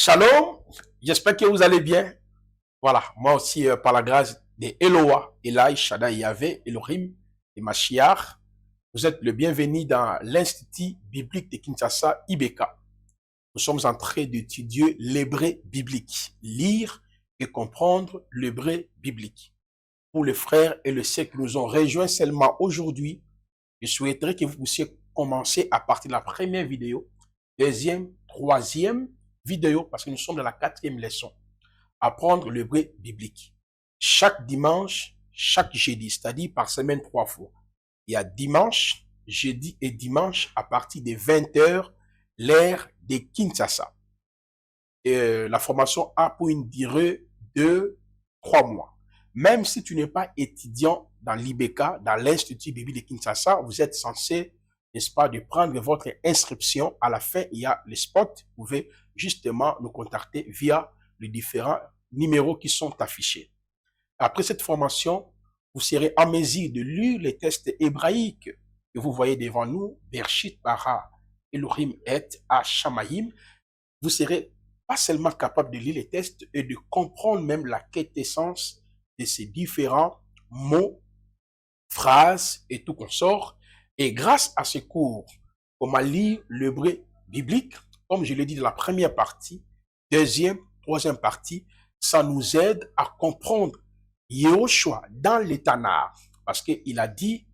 Shalom, j'espère que vous allez bien. Voilà, moi aussi, par la grâce des Eloah, Elai, Shaddai, Yahvé, Elohim et Mashiach, vous êtes le bienvenu dans l'Institut biblique de Kinshasa, IBK. Nous sommes en train d'étudier l'hébreu biblique, lire et comprendre l'hébreu biblique. Pour les frères et les sœurs qui nous ont rejoints seulement aujourd'hui, je souhaiterais que vous puissiez commencer à partir de la première vidéo, deuxième, troisième vidéo, parce que nous sommes dans la quatrième leçon. Apprendre l'hébreu biblique. Chaque dimanche, chaque jeudi, c'est-à-dire par semaine 3 fois. Il y a dimanche, jeudi et dimanche à partir de 20 h, l'ère de Kinshasa. Et la formation a pour une durée de 3 mois. Même si tu n'es pas étudiant dans l'IBK, dans l'Institut biblique de Kinshasa, vous êtes censé, n'est-ce pas, de prendre votre inscription. À la fin, il y a les spots. Vous pouvez justement nous contacter via les différents numéros qui sont affichés. Après cette formation, vous serez en mesure de lire les textes hébraïques que vous voyez devant nous, Bershit, Bara, Elohim et Shamaim. Vous serez pas seulement capable de lire les textes et de comprendre même la quintessence de ces différents mots, phrases et tout consort. Et grâce à ce cours, comment lire l'hébreu biblique, comme je l'ai dit dans la première partie, deuxième, troisième partie, ça nous aide à comprendre Yehoshua dans les Tanakh, parce qu'il a dit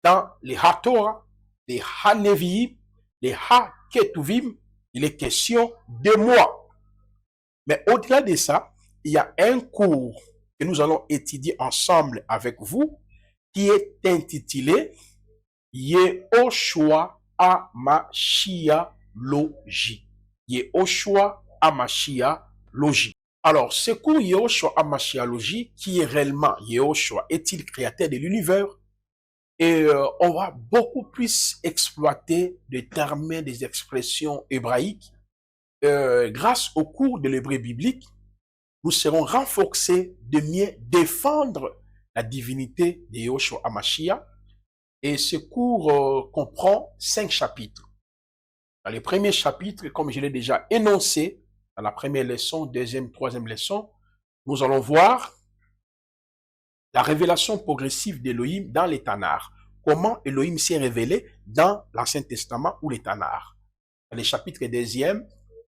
dans les HaTorah, les HaNeviim, les HaKetuvim, il est question de moi. Mais au-delà de ça, il y a un cours que nous allons étudier ensemble avec vous qui est intitulé Yehoshua Hamashiachologie. Yehoshua Hamashiachologie. Alors, ce cours Yehoshua Hamashiachologie, qui est réellement Yehoshua, est-il créateur de l'univers? Et on va beaucoup plus exploiter des termes, des expressions hébraïques. Grâce au cours de l'hébreu biblique, nous serons renforcés de mieux défendre la divinité de Yehoshua Hamashiach. Et ce cours comprend 5 chapitres. Dans les premiers chapitres, comme je l'ai déjà énoncé, dans la première leçon, deuxième, troisième leçon, nous allons voir la révélation progressive d'Elohim dans les Tanakh. Comment Elohim s'est révélé dans l'Ancien Testament ou les Tanakh. Dans les chapitres deuxième,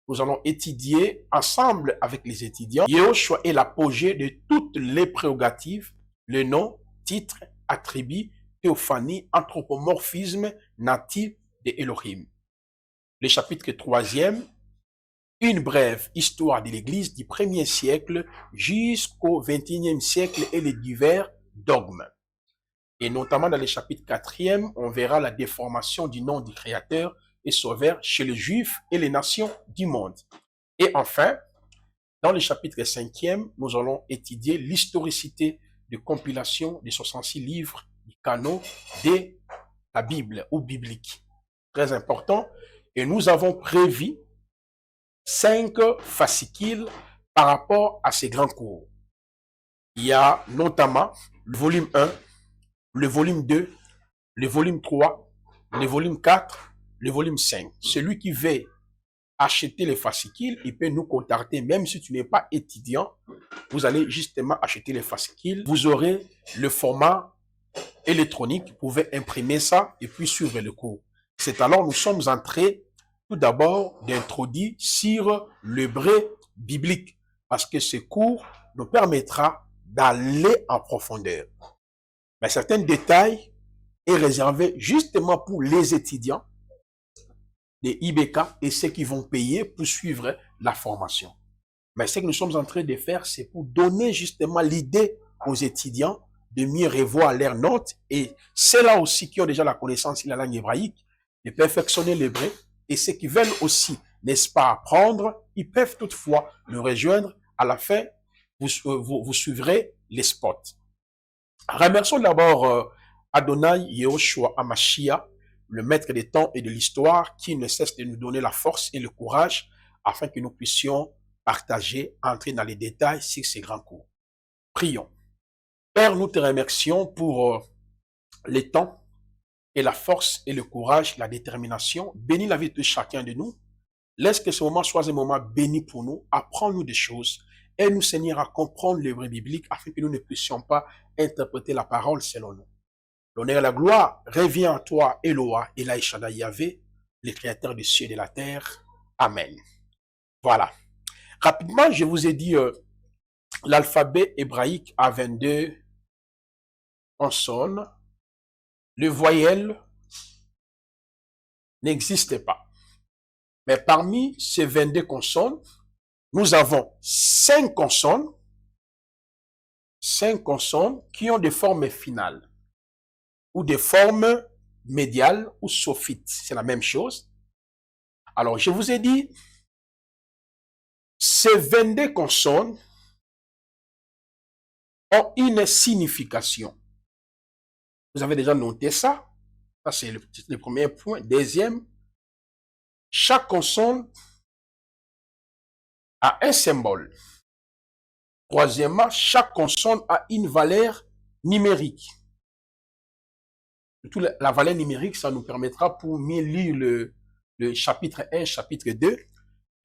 nous allons étudier ensemble avec les étudiants Yehoshua est l'apogée de toutes les prérogatives, le nom, titre, attribut, théophanie, anthropomorphisme natif de Elohim. Le chapitre 3e, une brève histoire de l'Église du 1er siècle jusqu'au 21e siècle et les divers dogmes. Et notamment dans le chapitre 4e, on verra la déformation du nom du Créateur et Sauveur chez les Juifs et les nations du monde. Et enfin, dans le chapitre 5e, nous allons étudier l'historicité de compilation des 66 livres du canon de la Bible ou biblique. Très important. Et nous avons prévu 5 fascicules par rapport à ces grands cours. Il y a notamment le volume 1, le volume 2, le volume 3, le volume 4, le volume 5. Celui qui veut acheter les fascicules, il peut nous contacter, même si tu n'es pas étudiant, vous allez justement acheter les fascicules. Vous aurez le format électronique, vous pouvez imprimer ça et puis suivre le cours. C'est alors nous sommes entrés tout d'abord d'introduire sur l'hébreu biblique, parce que ce cours nous permettra d'aller en profondeur. Mais certains détails est réservé justement pour les étudiants des IBK et ceux qui vont payer pour suivre la formation. Mais ce que nous sommes en train de faire, c'est pour donner justement l'idée aux étudiants de mieux revoir leurs notes et ceux-là aussi qui ont déjà la connaissance de la langue hébraïque, de perfectionner l'hébreu et ceux qui veulent aussi, n'est-ce pas, apprendre, ils peuvent toutefois nous rejoindre. À la fin, vous suivrez les spots. Remercions d'abord Adonai Yehoshua Hamashiach, le maître des temps et de l'histoire, qui ne cesse de nous donner la force et le courage afin que nous puissions partager, entrer dans les détails sur ces grands cours. Prions. Père, nous te remercions pour les temps et la force et le courage, la détermination. Bénis la vie de chacun de nous. Laisse que ce moment soit un moment béni pour nous. Apprends-nous des choses. Aide-nous, Seigneur, à comprendre l'œuvre biblique afin que nous ne puissions pas interpréter la parole selon nous. L'honneur et la gloire revient à toi, Eloa, Ela Shaddai Yahvé, les créateurs des cieux et de la terre. Amen. Voilà. Rapidement, je vous ai dit l'alphabet hébraïque a 22 consonnes. Le voyelle n'existe pas. Mais parmi ces 22 consonnes, nous avons 5 consonnes qui ont des formes finales ou des formes médiales ou sophites. C'est la même chose. Alors, je vous ai dit, ces 22 consonnes ont une signification. Vous avez déjà noté ça. Ça, c'est le premier point. Deuxième, chaque consonne a un symbole. Troisièmement, chaque consonne a une valeur numérique. Surtout la valeur numérique, ça nous permettra pour mieux lire le chapitre 1, chapitre 2.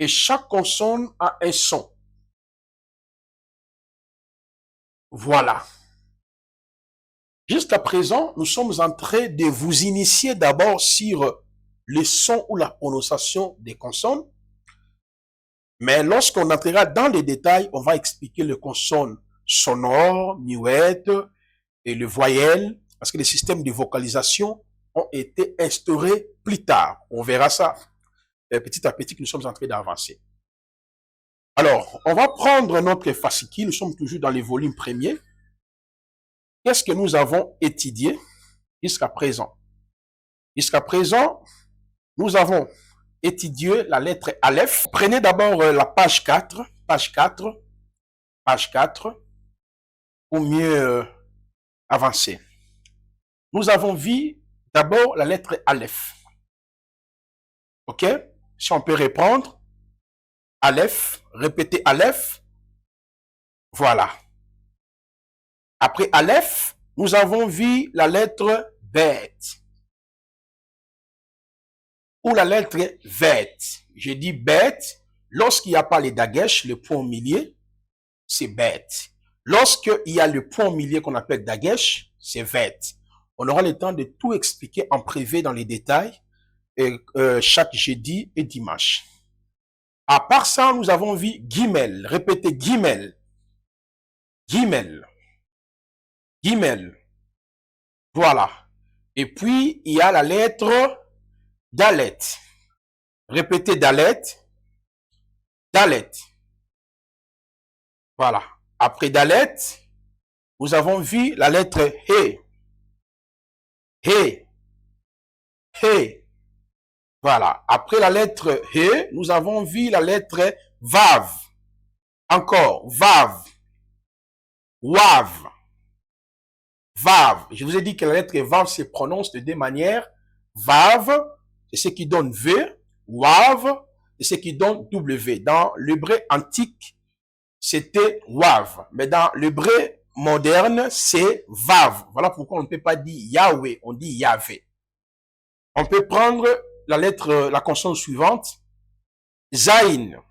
Et chaque consonne a un son. Voilà. Jusqu'à présent, nous sommes en train de vous initier d'abord sur le son ou la prononciation des consonnes. Mais lorsqu'on entrera dans les détails, on va expliquer les consonnes sonores, muettes et le voyelle, parce que les systèmes de vocalisation ont été instaurés plus tard. On verra ça petit à petit que nous sommes en train d'avancer. Alors, on va prendre notre fascicule. Nous sommes toujours dans les volumes premiers. Qu'est-ce que nous avons étudié jusqu'à présent? Jusqu'à présent, nous avons étudié la lettre Aleph. Prenez d'abord la page 4, pour mieux avancer. Nous avons vu d'abord la lettre Aleph. OK? Si on peut reprendre, Aleph, répétez Aleph. Voilà. Après Aleph, nous avons vu la lettre Bet. Ou la lettre Bet. Je dis Bet. Lorsqu'il n'y a pas les dagesh, le point au milieu, c'est Bet. Lorsqu'il y a le point au milieu qu'on appelle dagesh, c'est Bet. On aura le temps de tout expliquer en privé dans les détails chaque jeudi et dimanche. À part ça, nous avons vu Gimel. Répétez Gimel. Gimel. Gimel. Voilà. Et puis, il y a la lettre Dalet. Répétez Dalet. Dalet. Voilà. Après Dalet, nous avons vu la lettre He. He. He. Voilà. Après la lettre He, nous avons vu la lettre Vav. Encore. Vav. Wav. Vav. Je vous ai dit que la lettre Vav se prononce de deux manières. Vav, c'est ce qui donne V. Wav, c'est ce qui donne W. Dans l'hébreu antique, c'était Wav. Mais dans l'hébreu moderne, c'est Vav. Voilà pourquoi on ne peut pas dire Yahweh, on dit Yahvé. On peut prendre la lettre, la consonne suivante. Zain.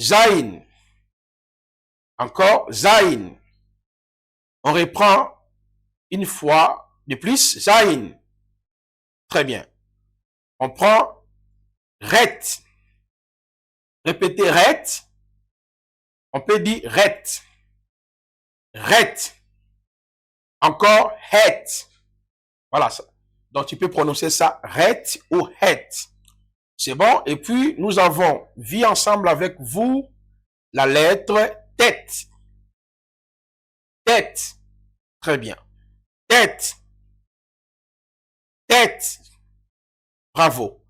Zain. Encore Zain. On reprend une fois de plus. Zain. Très bien. On prend Ret. Répétez Ret. On peut dire Ret. Ret. Encore Het. Voilà. Donc, tu peux prononcer ça Ret ou Het. C'est bon. Et puis, nous avons vu ensemble avec vous la lettre Tête. Tête. Très bien. Tête. Tête. Bravo.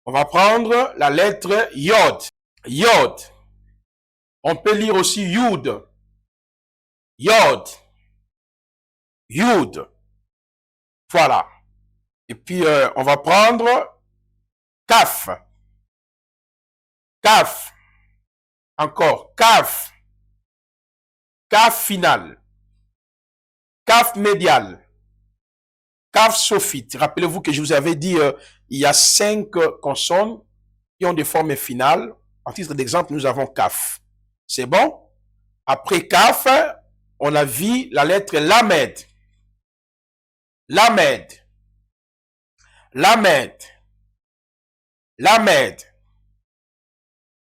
On va prendre la lettre Yod. Yod. On peut lire aussi Yud. Yod. Yud. Voilà. Et puis, on va prendre Kaf. Kaf. Encore. Kaf. Kaf final. Kaf médial. Kaf sophite. Rappelez-vous que je vous avais dit, il y a 5 consonnes qui ont des formes finales. En titre d'exemple, nous avons CAF. C'est bon? Après CAF, on a vu la lettre Lamed. Lamed. Lamed. Lamed.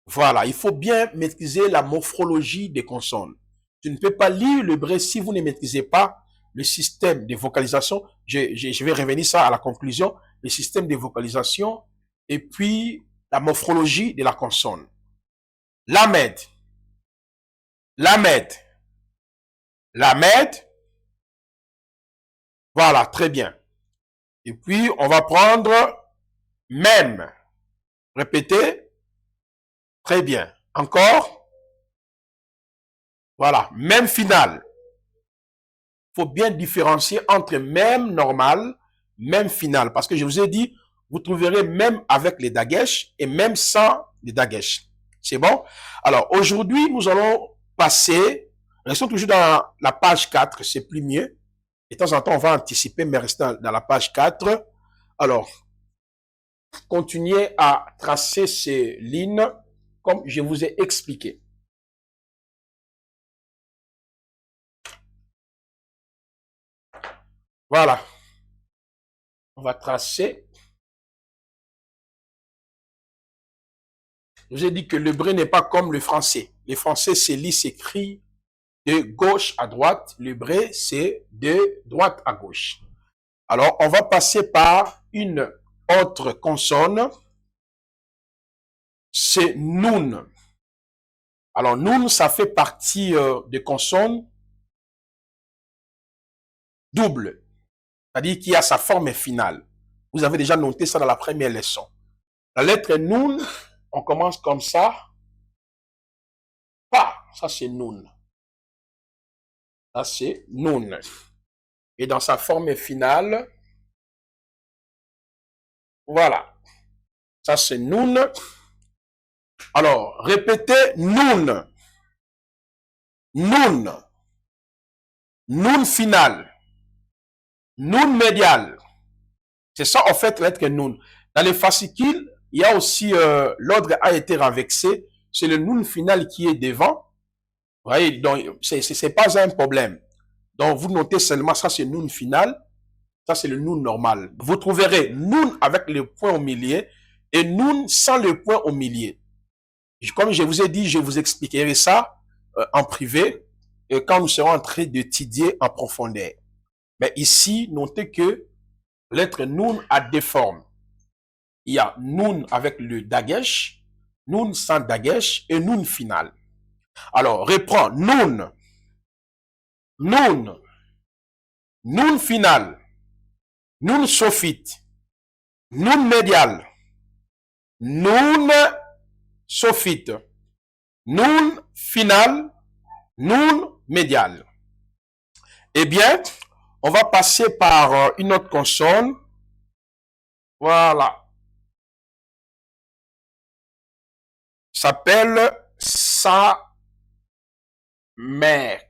Voilà, il faut bien maîtriser la morphologie des consonnes. Tu ne peux pas lire l'hébreu si vous ne maîtrisez pas le système de vocalisation. Je vais revenir ça à la conclusion. Le système de vocalisation et puis la morphologie de la consonne. Lamed. Lamed. Lamed. Voilà, très bien. Et puis, on va prendre même. Répétez. Très bien. Encore. Voilà, même final. Il faut bien différencier entre même normal, même final. Parce que je vous ai dit, vous trouverez même avec les dagesh et même sans les dagesh. C'est bon? Alors, aujourd'hui, nous allons passer, restons toujours dans la page 4, c'est plus mieux. De temps en temps, on va anticiper, mais restons dans la page 4. Alors, continuez à tracer ces lignes comme je vous ai expliqué. Voilà. On va tracer. Je vous ai dit que l'hébreu n'est pas comme le français. Le français, c'est lit, s'écrit de gauche à droite. L'hébreu, c'est de droite à gauche. Alors, on va passer par une autre consonne. C'est nun. Alors, nun, ça fait partie des consonnes doubles. C'est-à-dire qu'il y a sa forme finale. Vous avez déjà noté ça dans la première leçon. La lettre nun, on commence comme ça. Pa, ça c'est nun. Ça c'est nun. Et dans sa forme finale, voilà. Ça c'est nun. Alors, répétez nun. Nun. Nun final. Nun médial. C'est ça en fait la lettre nun. Dans les fascicules, il y a aussi l'ordre a été renversé. C'est le nun final qui est devant. Vous voyez, donc c'est pas un problème. Donc vous notez seulement ça c'est nun final. Ça c'est le nun normal. Vous trouverez nun avec le point au milieu et nun sans le point au milieu. Comme je vous ai dit, je vous expliquerai ça en privé quand nous serons en train d'étudier en profondeur. Mais ici, notez que lettre nun a deux formes. Il y a nun avec le dagesh, nun sans dagesh et nun final. Alors, reprends nun, nun, nun final, nun sophite, nun médial, nun sophite, nun final, nun médial. Eh bien, on va passer par une autre consonne. Voilà. S'appelle sa mère.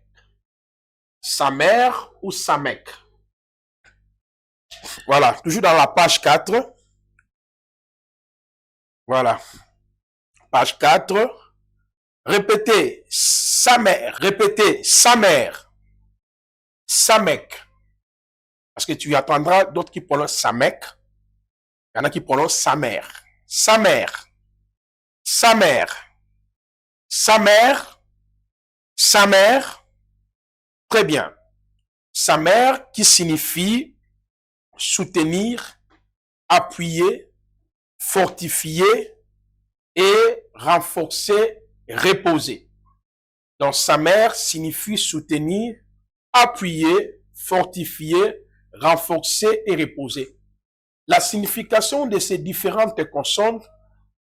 Sa mère ou sa mec. Voilà, toujours dans la page 4. Voilà. Page 4. Répétez sa mère. Répétez sa mère. Sa mec. Parce que tu attendras d'autres qui prononcent sa mec. Il y en a qui prononcent sa mère. Sa mère. Sa mère. Sa mère. Sa mère. Très bien. Sa mère qui signifie soutenir, appuyer, fortifier et renforcer, reposer. Donc, sa mère signifie soutenir, appuyer, fortifier, renforcer et reposer. La signification de ces différentes consonnes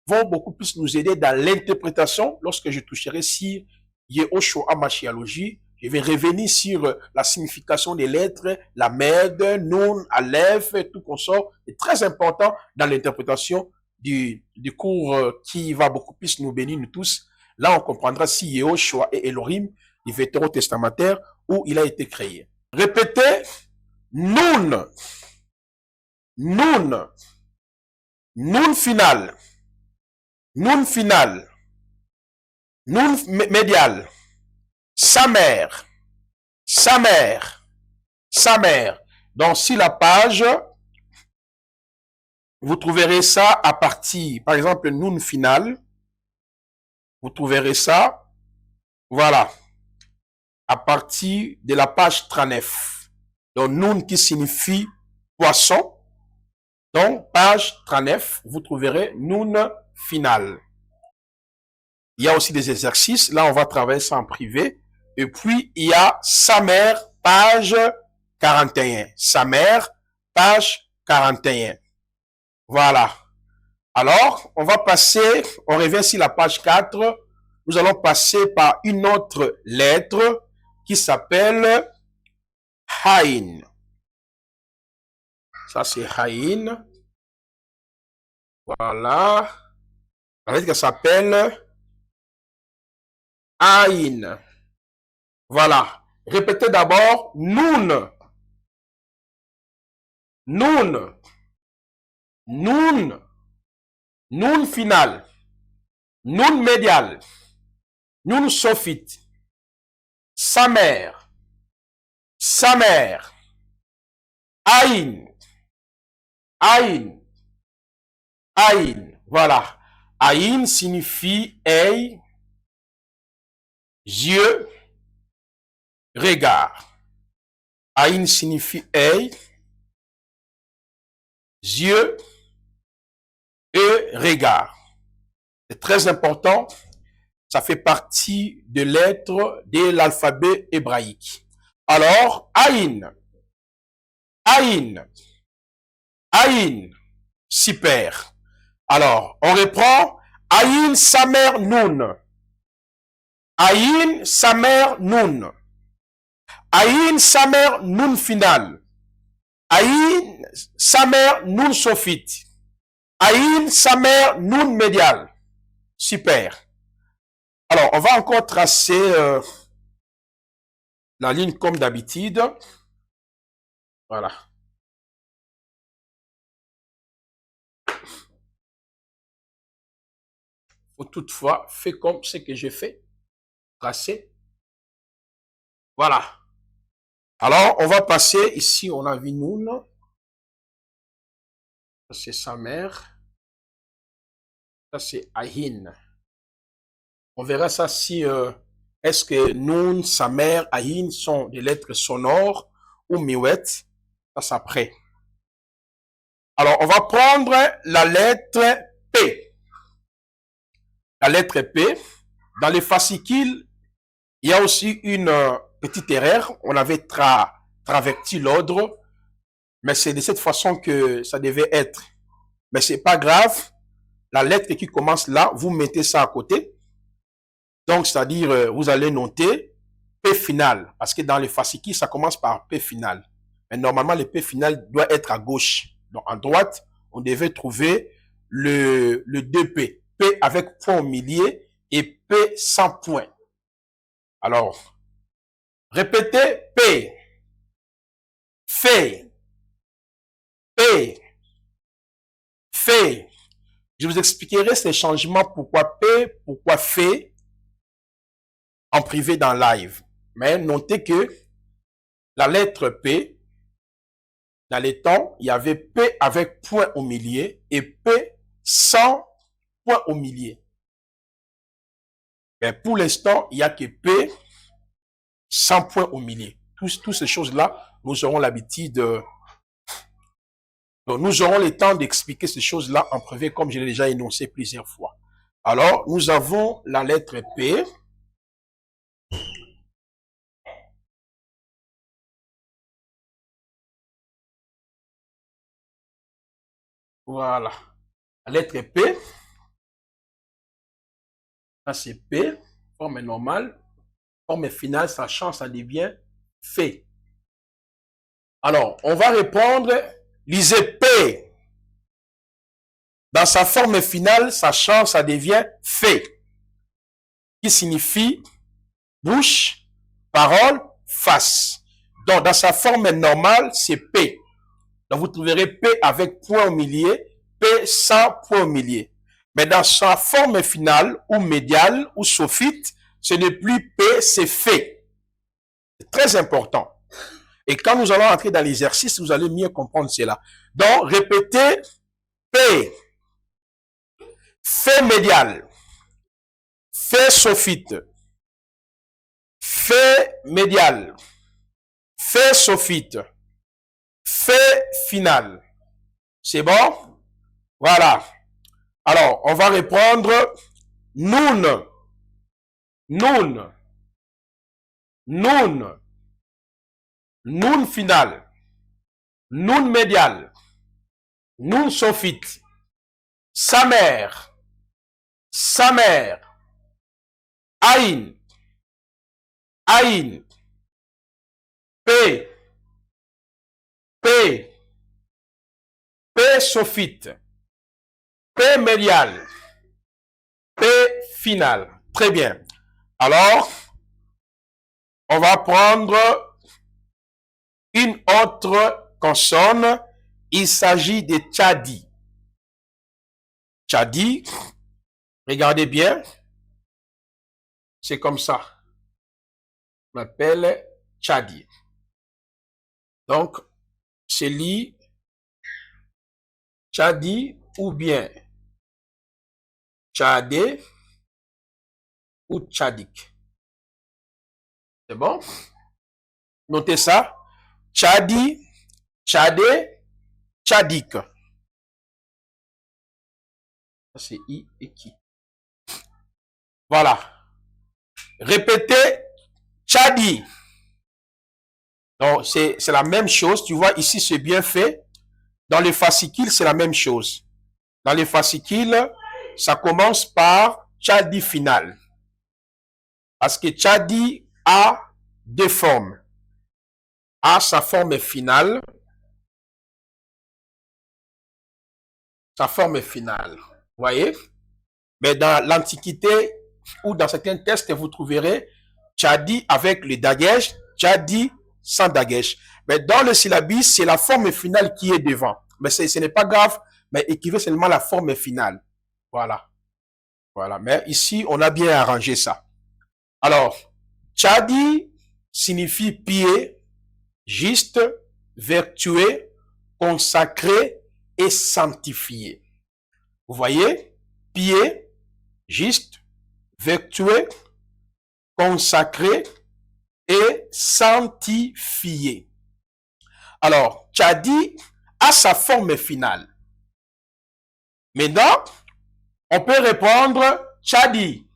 vont beaucoup plus nous aider dans l'interprétation lorsque je toucherai sur Yehoshua Mashiachologie. Je vais revenir sur la signification des lettres, la med, nun, aleph, tout consort. C'est très important dans l'interprétation du cours qui va beaucoup plus nous bénir, nous tous. Là, on comprendra si Yehoshua est Elohim, du vétéran testamentaire, où il a été créé. Répétez, nun, nun, nun final, Noun final. Noun médial. Sa mère. Sa mère. Sa mère. Donc, si la page, vous trouverez ça à partir, par exemple, noun final. Vous trouverez ça, voilà, à partir de la page 39. Donc, noun qui signifie poisson. Donc, page 39, vous trouverez noun final. Il y a aussi des exercices. Là, on va travailler ça en privé. Et puis, il y a sa mère, page 41. Sa mère, page 41. Voilà. Alors, on va passer, on revient sur la page 4. Nous allons passer par une autre lettre qui s'appelle Haïn. Ça, c'est Haïn. Voilà. La lettre qui s'appelle Haïn. Voilà. Répétez d'abord Noun. Noun. Noun. Noun final. Noun médial. Noun sophite. Sa mère. Sa mère. Aïn. Aïn. Aïn. Voilà. Aïn signifie œil, yeux, regard. Aïn signifie œil, yeux et regard. C'est très important. Ça fait partie des lettres de l'alphabet hébraïque. Alors, Aïn. Aïn. Aïn. Super. Alors, on reprend. Aïn, sa mère, Noun. Aïn, sa mère, Noun. Aïn, sa mère, Noun final. Aïn, sa mère, Noun sophite. Aïn, sa mère, Noun médial. Super. Alors, on va encore tracer la ligne comme d'habitude. Voilà. Faut toutefois faire comme ce que j'ai fait. Tracer. Voilà. Alors, on va passer ici, on a vu Noun. Ça, c'est sa mère. Ça, c'est Aïn. On verra ça si, est-ce que Noun, sa mère, Aïn sont des lettres sonores ou miouettes. Ça, c'est après. Alors, on va prendre la lettre P. La lettre P. Dans les fascicules, il y a aussi une petite erreur. On avait traverti l'ordre, mais c'est de cette façon que ça devait être. Mais c'est pas grave. La lettre qui commence là, vous mettez ça à côté. Donc, c'est-à-dire, vous allez noter P final. Parce que dans les fascicules, ça commence par P final. Mais normalement, le P final doit être à gauche. Donc, à droite, on devait trouver le 2P. P avec point au milieu et P sans point. Alors, répétez P. Fait. P. Fait. Je vous expliquerai ces changements, pourquoi P, pourquoi fait, en privé dans live. Mais notez que la lettre P, dans les temps, il y avait P avec point au milieu et P sans point au milieu. Mais pour l'instant, il n'y a que P sans point au milieu. Toutes ces choses-là, nous aurons l'habitude de... Donc, nous aurons le temps d'expliquer ces choses-là en privé, comme je l'ai déjà énoncé plusieurs fois. Alors, nous avons la lettre P. Voilà. La lettre P. Ça, c'est P. Forme normale. Forme finale, ça change, ça devient fait. Alors, on va répondre, lisez P. Dans sa forme finale, ça change, ça devient fait. Qui signifie bouche, parole, face. Donc, dans sa forme normale, c'est P. Donc, vous trouverez P avec point au milieu, P sans point au milieu. Mais dans sa forme finale, ou médiale, ou sophite, ce n'est plus P, c'est fait. C'est très important. Et quand nous allons entrer dans l'exercice, vous allez mieux comprendre cela. Donc, répétez P, fait médial, fait sophite, fait médial, fait sophite, fait final. C'est bon? Voilà. Alors, on va reprendre noun, noun, noun, noun final, noun médial, noun sophite, sa mère, aïn, aïn, p, p, p sophite, p médial, p final. Très bien. Alors, on va prendre une autre consonne. Il s'agit de tchadi. Tchadi, regardez bien. C'est comme ça. On appelle tchadi. Donc, c'est lit tchadi ou bien tchadé ou tchadik. C'est bon? Notez ça. Tchadi, tchadé, tchadik. C'est I et qui. Voilà. Répétez tchadi. Donc, c'est la même chose. Tu vois, ici, c'est bien fait. Dans les fascicules, c'est la même chose. Dans les fascicules, ça commence par tchadi final. Parce que tchadi a deux formes. A sa forme finale. Sa forme finale. Vous voyez? Mais dans l'Antiquité ou dans certains textes, vous trouverez tchadi avec le dagesh, tchadi sans dagesh. Mais dans le syllabus, c'est la forme finale qui est devant. Mais ce n'est pas grave, mais écrivez seulement la forme finale. Voilà. Voilà. Mais ici, on a bien arrangé ça. Alors, tchadi signifie pied, juste, vertueux, consacré et sanctifié. Vous voyez? Pied, juste, vertueux, consacré et sanctifié. Alors, tchadi a sa forme finale. Maintenant, on peut répondre tchadi,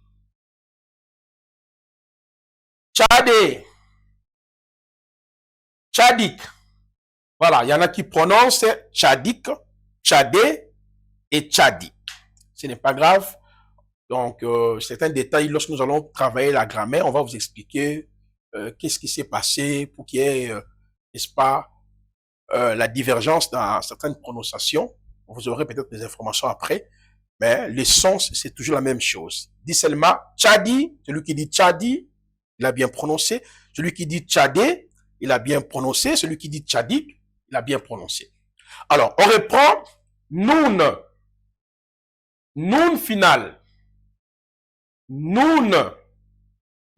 tchadé, tchadik. Voilà, il y en a qui prononcent tchadik, tchadé et tchadi. Ce n'est pas grave. Donc, certains détails, lorsque nous allons travailler la grammaire, on va vous expliquer qu'est-ce qui s'est passé pour qu'il y ait, n'est-ce pas, la divergence dans certaines prononciations. Vous aurez peut-être des informations après, mais le sens, c'est toujours la même chose. Dis seulement tchadi, celui qui dit tchadi, il a bien prononcé. Celui qui dit tchadé, il a bien prononcé. Celui qui dit tchadik, il a bien prononcé. Alors, on reprend noun. Noun final. Noun.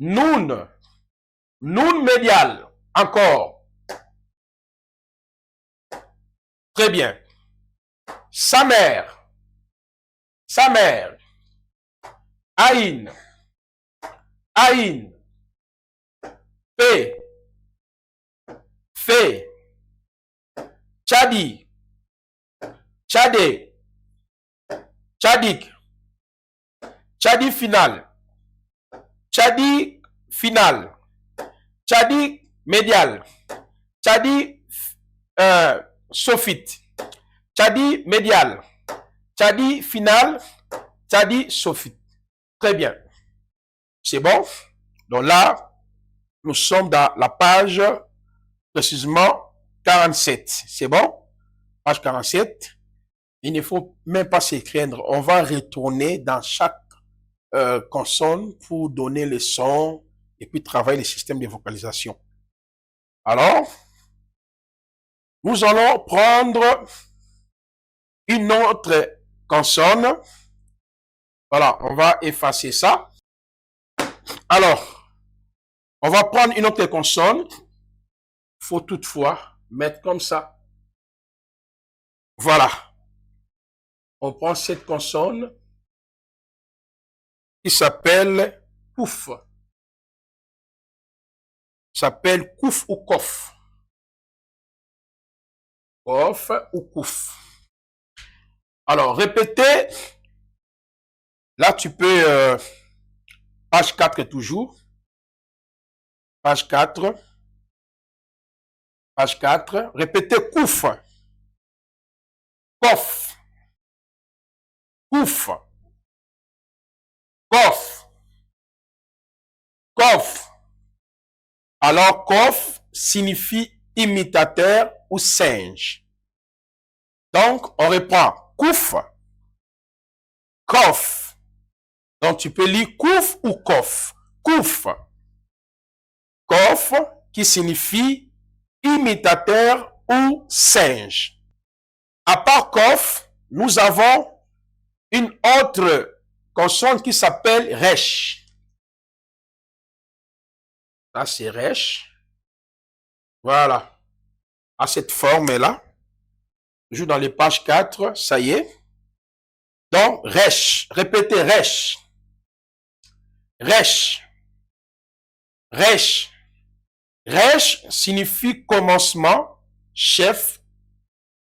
Noun. Noun médial. Encore. Très bien. Sa mère. Sa mère. Aïn. Aïn. P. Fait. Tchadi. Tchadé. Tchadik. Tchadi final. Tchadi final. Tchadi médial. Tchadi sophite. Tchadi médial. Tchadi final. Tchadi sophite. Très bien. C'est bon? Donc là, nous sommes dans la page, précisément, 47. C'est bon? Page 47. Il ne faut même pas s'écraindre. On va retourner dans chaque consonne pour donner le son et puis travailler le système de vocalisation. Alors, nous allons prendre une autre consonne Voilà, on va effacer ça. Alors, on va prendre une autre consonne. Il faut toutefois mettre comme ça. Voilà. On prend cette consonne qui s'appelle kouf. S'appelle kouf ou kof. Kof ou kouf. Alors, répétez. Là, tu peux... page 4 toujours. Page 4. Page 4. Répétez kouf. Kof. Kouf. Kof. Kof. Alors, kof signifie imitateur ou singe. Donc, on reprend kouf. Kof. Donc, tu peux lire kouf ou kof. Kouf. Kof qui signifie imitateur ou singe. À part kof, nous avons une autre consonne qui s'appelle resh. Là, c'est resh. Voilà. À cette forme-là. Toujours dans les pages 4, ça y est. Donc, resh. Répétez resh. Resh. Resh. Resh signifie commencement, chef,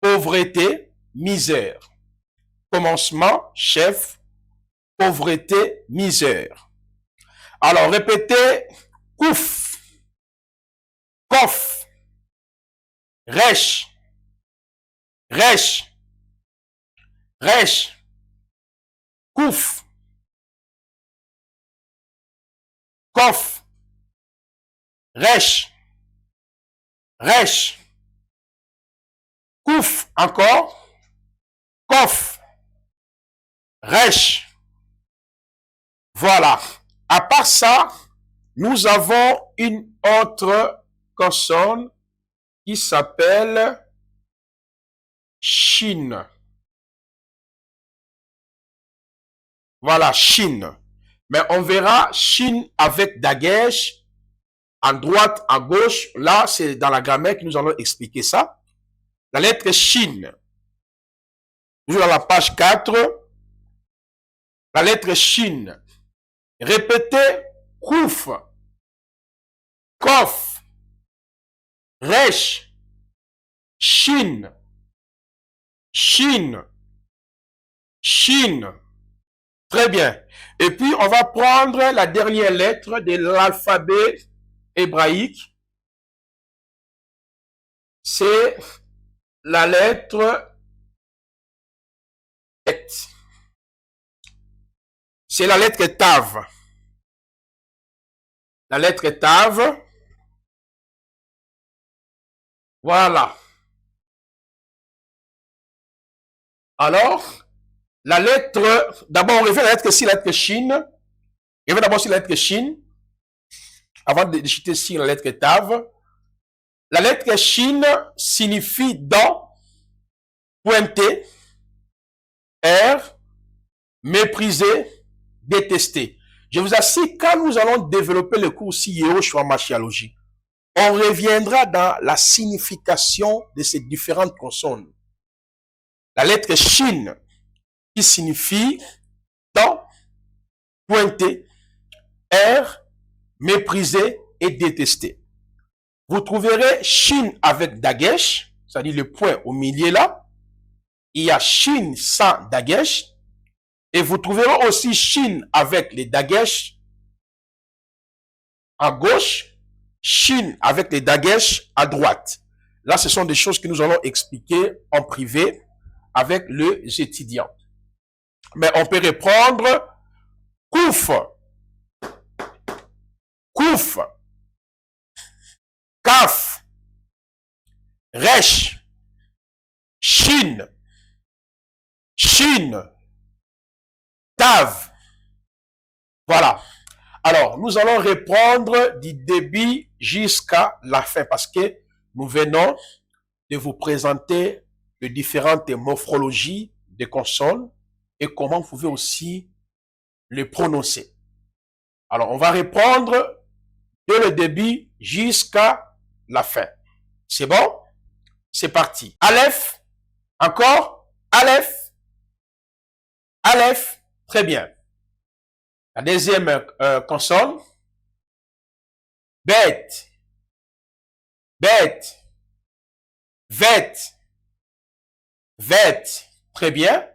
pauvreté, misère. Commencement, chef, pauvreté, misère. Alors, répétez kouf, kof, resh, resh, resh, kouf, kof, resh, resh, kouf, encore, kof, resh. Voilà. À part ça, nous avons une autre consonne qui s'appelle shin. Voilà, shin. Mais on verra shin avec dagesh, à droite, à gauche. Là, c'est dans la grammaire que nous allons expliquer ça. La lettre shin. Toujours dans la page 4. La lettre shin. Répétez kouf, kof, resh, shin, shin, shin. Très bien. Et puis, on va prendre la dernière lettre de l'alphabet hébraïque. C'est la lettre Et. C'est la lettre Tav. La lettre Tav. Voilà. Alors, la lettre, d'abord on revient à la lettre si, la lettre Shin. On revient d'abord sur la lettre Shin. Avant de chuter sur la lettre Tav. La lettre Shin signifie dent, pointé, R, méprisé, détesté. Je vous assure, quand nous allons développer le cours si Yehoshua Mashiachologie, on reviendra dans la signification de ces différentes consonnes. La lettre Shin, qui signifie dent, pointé, R, méprisé et détesté. Vous trouverez Shin avec dagesh, c'est-à-dire le point au milieu là. Il y a Shin sans dagesh. Et vous trouverez aussi Shin avec les dagesh à gauche, Shin avec les dagesh à droite. Là, ce sont des choses que nous allons expliquer en privé avec les étudiants. Mais on peut reprendre kouf, kouf, kaf, resh, shin, shin, tav. Voilà. Alors, nous allons reprendre du début jusqu'à la fin parce que nous venons de vous présenter les différentes morphologies des consonnes et comment vous pouvez aussi le prononcer. Alors, on va reprendre de le début jusqu'à la fin. C'est bon? C'est parti. Aleph. Encore. Aleph. Aleph. Très bien. La deuxième consonne. Bête. Bête. Vête. Vête. Très bien.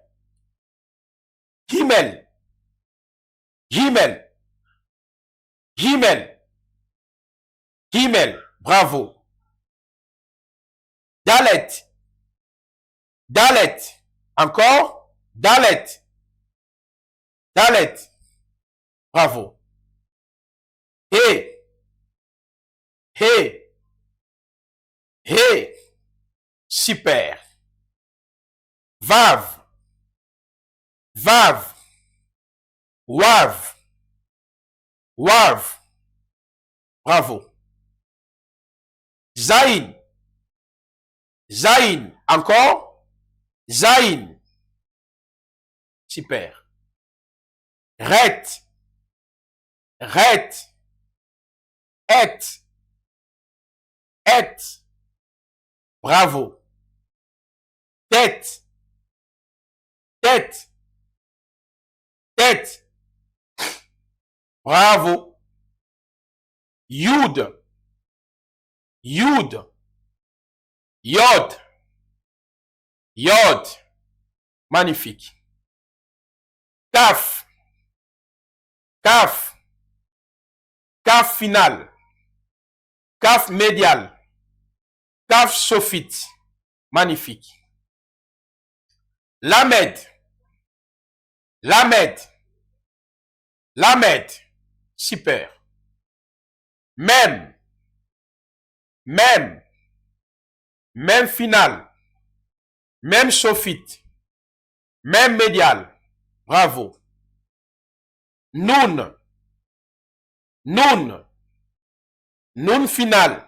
Gimel. Gimel. Gimel. Gimel. Bravo. Dalet. Dalet. Encore. Dalet. Dalet. Bravo. Hé. Hé. Hé. Super. Vav. Vav. Wav. Wav. Bravo. Zain. Zain. Encore. Zain. Super. Ret. Ret. Et. Et. Bravo. Tête. Tête. Tête. Bravo. Yud. Yud. Yod. Yod. Magnifique. Kaf. Kaf. Kaf final. Kaf médial. Kaf sophite. Magnifique. Lamed. Lamed. Lamed. Super. Même. Même. Même final. Même sophite. Même médial. Bravo. Noun. Noun. Noun final.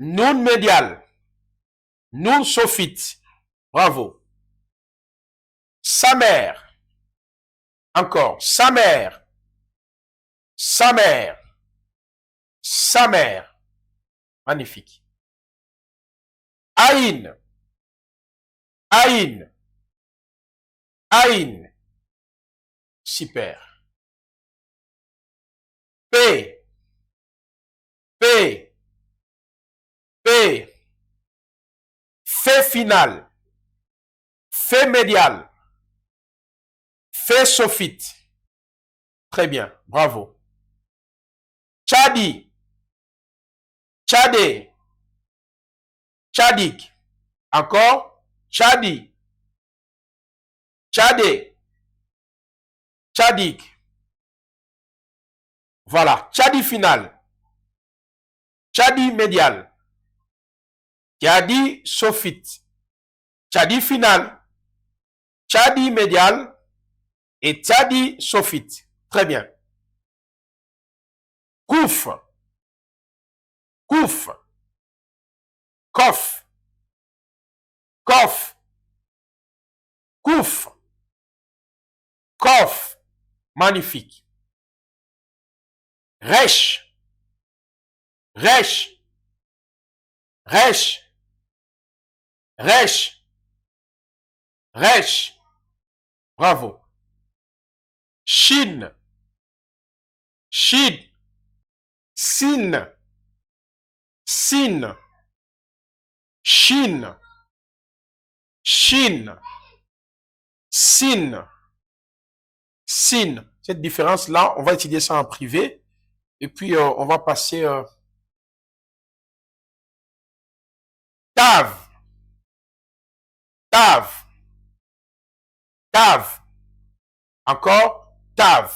Noun médial. Noun sophite. Bravo. Sa mère. Encore. Sa mère. Sa mère. Sa mère. Magnifique. Aïn. Aïn. Aïn. Super. P. P. P. Fait final. Fait médial. Fait sophite. Très bien. Bravo. Tchadi. Tchadé. Tchadik. Encore. Tchadi. Tchadé. Tchadik. Voilà. Tchadi final. Tchadi médial. Tchadi sophite. Tchadi final. Tchadi médial. Et Tchadi sophite. Très bien. Kouf. Kouf. Kof. Kof. Kouf. Kof. Magnifique. Resh. Resh. Resh. Resh. Resh. Bravo. Chine. Chine. Sin. Sin. Chine. Chine. Sin. Sin. Cette différence-là, on va étudier ça en privé. Et puis, on va passer... Tav. Tav. Tav. Encore. Tav.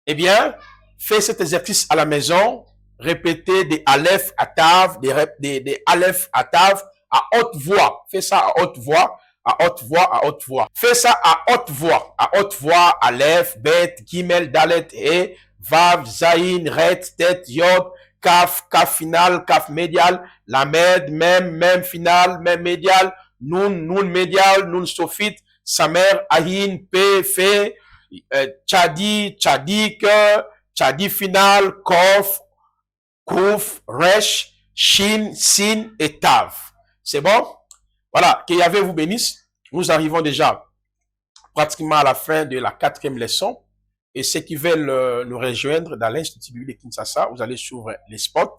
Eh bien, fais cet exercice à la maison. Répétez des aleph à tav, des aleph à tav à haute voix. Fais ça à haute voix, à haute voix, à haute voix. Fais ça à haute voix, aleph, bet, gimel, dalet, et vav, zayin, ret, tet, yod, kaf, kaf final, kaf médial, lamed, même final, même médial, nun médial, nun sophite, samer, ahin, pe, fe, Tchadi, Tchadik, Tchadi final, Kof, Kouf, Resh, Shin, Sin et Tav. C'est bon? Voilà, que Yahvé vous bénisse. Nous arrivons déjà pratiquement à la fin de la 4e leçon. Et ceux qui veulent nous rejoindre dans l'Institut biblique de Kinshasa, vous allez sur les spots.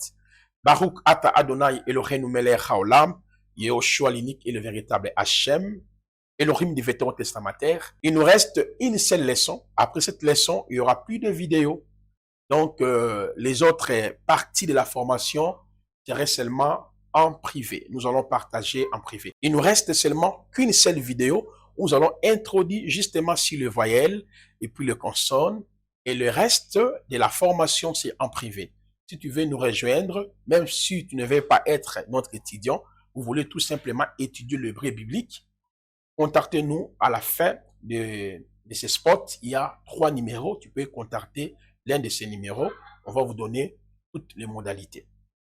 Baruch Ata Adonai Eloheinu Melech Haolam, Yehoshua l'unique et le véritable Hachem, Elohim du Vétéran testamentaire. Il nous reste une seule leçon. Après cette leçon, il y aura plus de vidéos. Donc, les autres parties de la formation seraient seulement en privé. Nous allons partager en privé. Il nous reste seulement qu'une seule vidéo où nous allons introduire justement sur le voyelle et puis le consonne. Et le reste de la formation, c'est en privé. Si tu veux nous rejoindre, même si tu ne veux pas être notre étudiant, vous voulez tout simplement étudier le l'hébreu biblique, contactez-nous à la fin de ces spots. Il y a 3 numéros. Tu peux contacter l'un de ces numéros. On va vous donner toutes les modalités.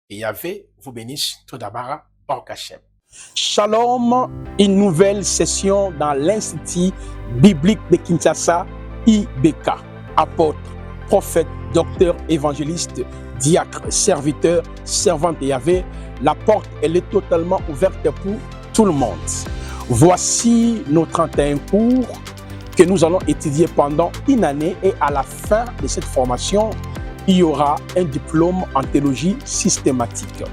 Et Yahvé vous bénisse. Tout d'abord, Baruch Hashem. Shalom, une nouvelle session dans l'Institut biblique de Kinshasa, IBK. Apôtre, prophète, docteur, évangéliste, diacre, serviteur, servante de Yahvé. La porte, elle est totalement ouverte pour tout le monde. Voici nos 31 cours que nous allons étudier pendant une année et à la fin de cette formation, il y aura un diplôme en théologie systématique.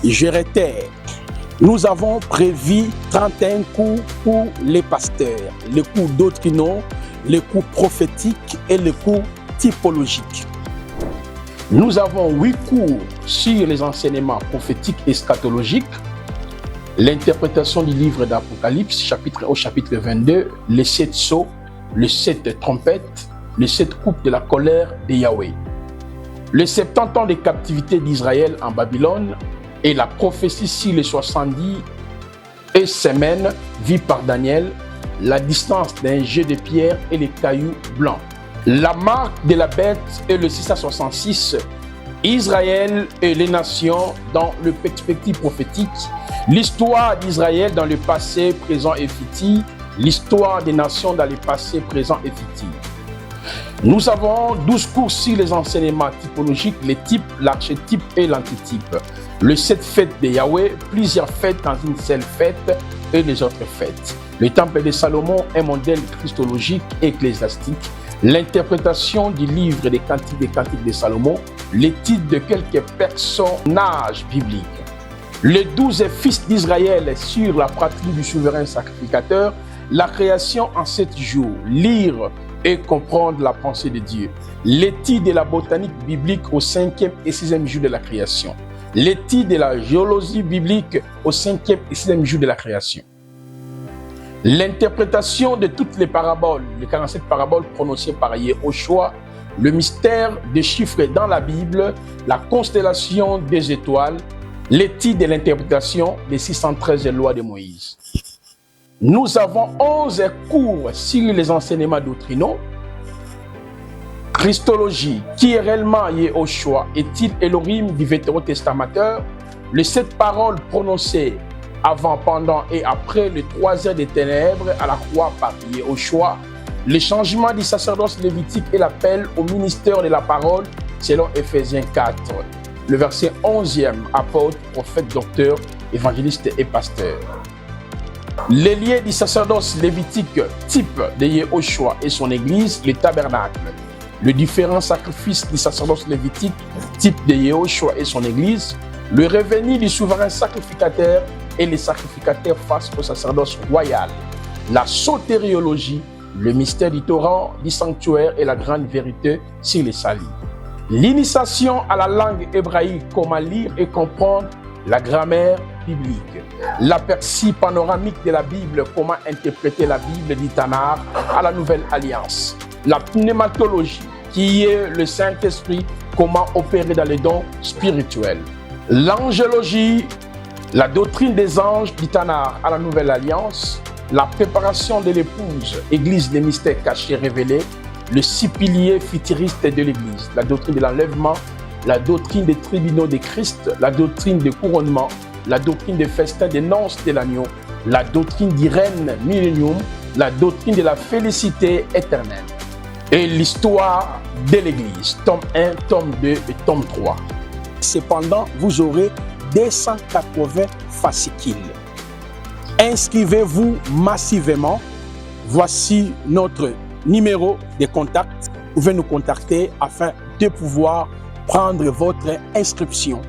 Je réitère, nous avons prévu 31 cours pour les pasteurs, les cours doctrinaux, les cours prophétiques et les cours typologiques. Nous avons 8 cours sur les enseignements prophétiques et eschatologiques, l'interprétation du livre d'Apocalypse, chapitre 22, les 7 sceaux, les 7 trompettes, les 7 coupes de la colère de Yahweh, les 70 ans de captivité d'Israël en Babylone et la prophétie sur les 70 et semaines vues par Daniel, la distance d'un jet de pierre et les cailloux blancs, la marque de la bête et le 666, Israël et les nations dans le perspective prophétique, l'histoire d'Israël dans le passé, présent et futur, l'histoire des nations dans le passé, présent et futur. Nous avons 12 cours sur les enseignements typologiques, les types, l'archétype et l'antitype. Le 7 fêtes de Yahweh, plusieurs fêtes dans une seule fête et les autres fêtes. Le temple de Salomon, un modèle christologique et ecclésiastique. L'interprétation du livre des cantiques de Salomon, l'étude de quelques personnages bibliques. Les 12 fils d'Israël sur la pratique du souverain sacrificateur, la création en 7 jours, lire et comprendre la pensée de Dieu. L'étude de la botanique biblique au 5e et 6e jour de la création. L'étude de la géologie biblique au 5e et 6e jour de la création. L'interprétation de toutes les paraboles, les 47 paraboles prononcées par Yehoshua, le mystère des chiffres dans la Bible, la constellation des étoiles, l'étude de l'interprétation des 613 lois de Moïse. Nous avons 11 cours sur les enseignements doctrinaux. Christologie, qui est réellement Yehoshua, est-il Elohim du Vétéran testamentaire? Les 7 paroles prononcées avant, pendant et après les 3 heures des ténèbres à la croix par Yehoshua, le changement du sacerdoce lévitique et l'appel au ministère de la parole selon Éphésiens 4. Le verset 11e, apôtre, prophète, docteur, évangéliste et pasteur. Les liens du sacerdoce lévitique type de Yehoshua et son église, le tabernacle. Le différent sacrifice du sacerdoce lévitique type de Yehoshua et son église. Le revenu du souverain sacrificateur et les sacrificateurs face au sacerdoce royal. La sotériologie, le mystère du torrent, du sanctuaire et la grande vérité sur les salis. L'initiation à la langue hébraïque, comment lire et comprendre la grammaire biblique. L'aperçu panoramique de la Bible, comment interpréter la Bible du Tanakh à la Nouvelle Alliance. La pneumatologie, qui est le Saint-Esprit, comment opérer dans les dons spirituels. L'angélologie, la doctrine des anges du Tanakh à la Nouvelle Alliance. La préparation de l'épouse, Église des mystères cachés révélés. Le 6 piliers futuristes de l'Église, la doctrine de l'enlèvement, la doctrine des tribunaux de Christ, la doctrine des couronnements, la doctrine des festins des noces de l'agneau, la doctrine du règne millénium, la doctrine de la félicité éternelle. et l'histoire de l'Église, tome 1, tome 2 et tome 3. Cependant, vous aurez 280 fascicules. Inscrivez-vous massivement. Voici notre numéro de contact. Vous pouvez nous contacter afin de pouvoir prendre votre inscription.